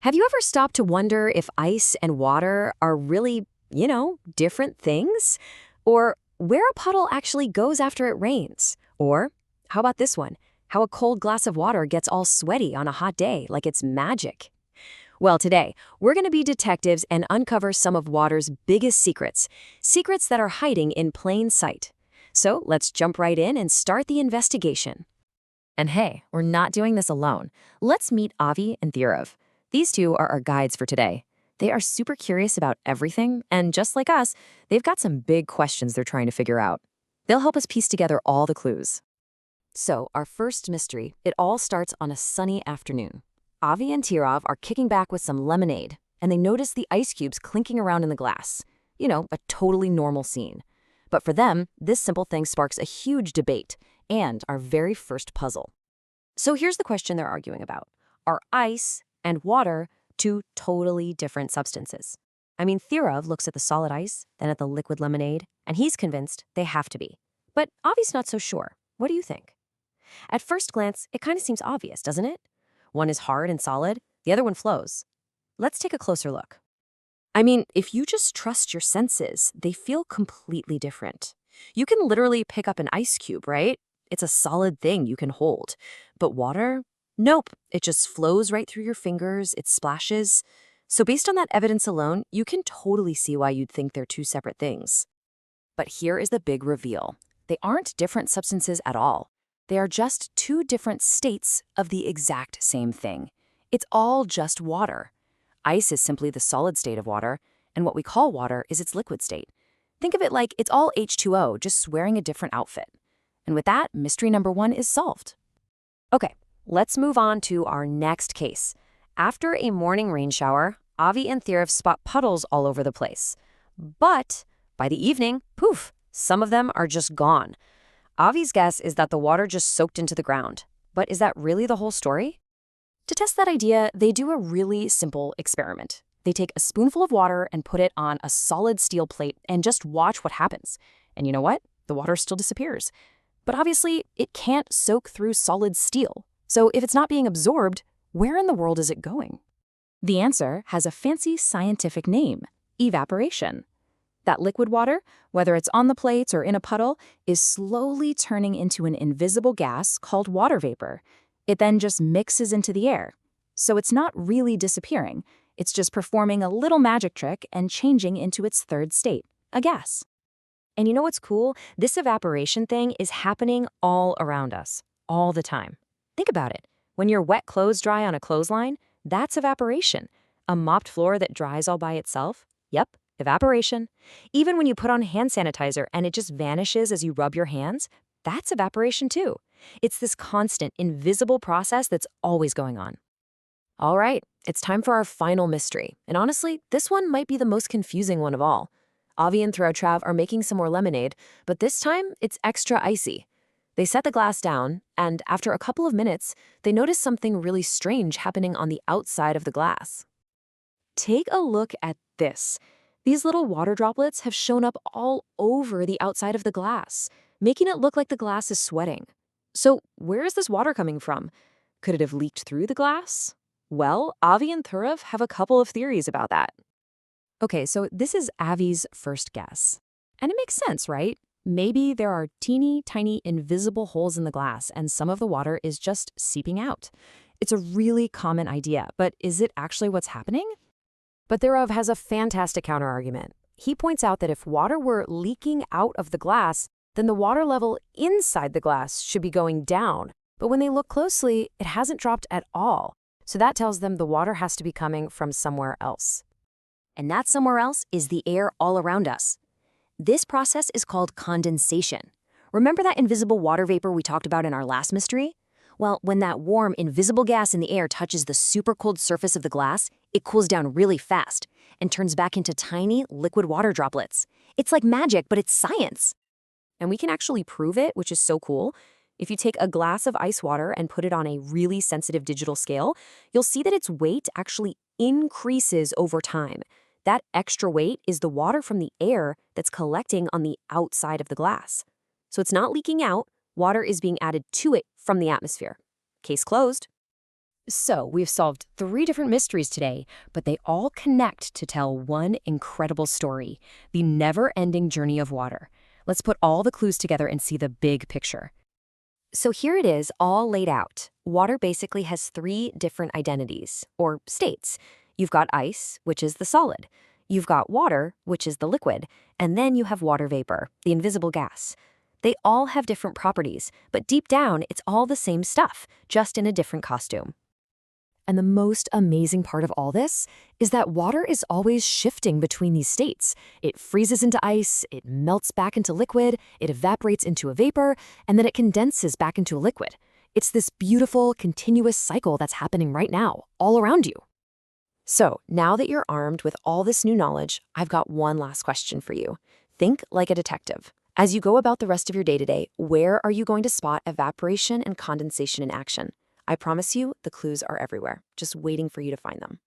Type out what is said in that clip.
Have you ever stopped to wonder if ice and water are really, different things? Or where a puddle actually goes after it rains? Or how about this one? How a cold glass of water gets all sweaty on a hot day like it's magic? Well, today, we're going to be detectives and uncover some of water's biggest secrets, secrets that are hiding in plain sight. So let's jump right in and start the investigation. And hey, we're not doing this alone. Let's meet Avi and Thirav. These two are our guides for today. They are super curious about everything, and just like us, they've got some big questions they're trying to figure out. They'll help us piece together all the clues. So, our first mystery, it all starts on a sunny afternoon. Avi and Thirav are kicking back with some lemonade, and they notice the ice cubes clinking around in the glass. A totally normal scene. But for them, this simple thing sparks a huge debate and our very first puzzle. So here's the question they're arguing about. Are ice and water two totally different substances? Thirav looks at the solid ice, then at the liquid lemonade, and he's convinced they have to be. But Avi's not so sure. What do you think? At first glance, it kind of seems obvious, doesn't it? One is hard and solid, the other one flows. Let's take a closer look. If you just trust your senses, they feel completely different. You can literally pick up an ice cube, right? It's a solid thing you can hold. But water? Nope. It just flows right through your fingers, it splashes. So based on that evidence alone, you can totally see why you'd think they're two separate things. But here is the big reveal. They aren't different substances at all. They are just two different states of the exact same thing. It's all just water. Ice is simply the solid state of water, and what we call water is its liquid state. Think of it like it's all H2O, just wearing a different outfit. And with that, mystery number one is solved. Okay, let's move on to our next case. After a morning rain shower, Avi and Thirav spot puddles all over the place. But by the evening, poof, some of them are just gone. Avi's guess is that the water just soaked into the ground. But is that really the whole story? To test that idea, they do a really simple experiment. They take a spoonful of water and put it on a solid steel plate and just watch what happens. And you know what? The water still disappears. But obviously, it can't soak through solid steel. So if it's not being absorbed, where in the world is it going? The answer has a fancy scientific name: evaporation. That liquid water, whether it's on the plates or in a puddle, is slowly turning into an invisible gas called water vapor. It then just mixes into the air. So it's not really disappearing. It's just performing a little magic trick and changing into its third state, a gas. And you know what's cool? This evaporation thing is happening all around us, all the time. Think about it. When your wet clothes dry on a clothesline, that's evaporation. A mopped floor that dries all by itself? Yep, evaporation. Even when you put on hand sanitizer and it just vanishes as you rub your hands, that's evaporation too. It's this constant, invisible process that's always going on. All right, it's time for our final mystery. And honestly, this one might be the most confusing one of all. Avi and Thirav are making some more lemonade, but this time it's extra icy. They set the glass down, and after a couple of minutes, they notice something really strange happening on the outside of the glass. Take a look at this. These little water droplets have shown up all over the outside of the glass, making it look like the glass is sweating. So where is this water coming from? Could it have leaked through the glass? Well, Avi and Thirav have a couple of theories about that. Okay, so this is Avi's first guess. And it makes sense, right? Maybe there are teeny tiny invisible holes in the glass and some of the water is just seeping out. It's a really common idea, but is it actually what's happening? But Thirav has a fantastic counterargument. He points out that if water were leaking out of the glass, then the water level inside the glass should be going down. But when they look closely, it hasn't dropped at all. So that tells them the water has to be coming from somewhere else. And that somewhere else is the air all around us. This process is called condensation. Remember that invisible water vapor we talked about in our last mystery? Well, when that warm, invisible gas in the air touches the super cold surface of the glass, it cools down really fast and turns back into tiny liquid water droplets. It's like magic, but it's science. And we can actually prove it, which is so cool. If you take a glass of ice water and put it on a really sensitive digital scale, you'll see that its weight actually increases over time. That extra weight is the water from the air that's collecting on the outside of the glass. So it's not leaking out, water is being added to it from the atmosphere. Case closed. So, we've solved 3 different mysteries today, but they all connect to tell one incredible story, the never-ending journey of water. Let's put all the clues together and see the big picture. So here it is, all laid out. Water basically has 3 different identities, or states. You've got ice, which is the solid. You've got water, which is the liquid. And then you have water vapor, the invisible gas. They all have different properties, but deep down, it's all the same stuff, just in a different costume. And the most amazing part of all this is that water is always shifting between these states. It freezes into ice, it melts back into liquid, it evaporates into a vapor, and then it condenses back into a liquid. It's this beautiful, continuous cycle that's happening right now, all around you. So, now that you're armed with all this new knowledge, I've got one last question for you. Think like a detective. As you go about the rest of your day today, where are you going to spot evaporation and condensation in action? I promise you, the clues are everywhere, just waiting for you to find them.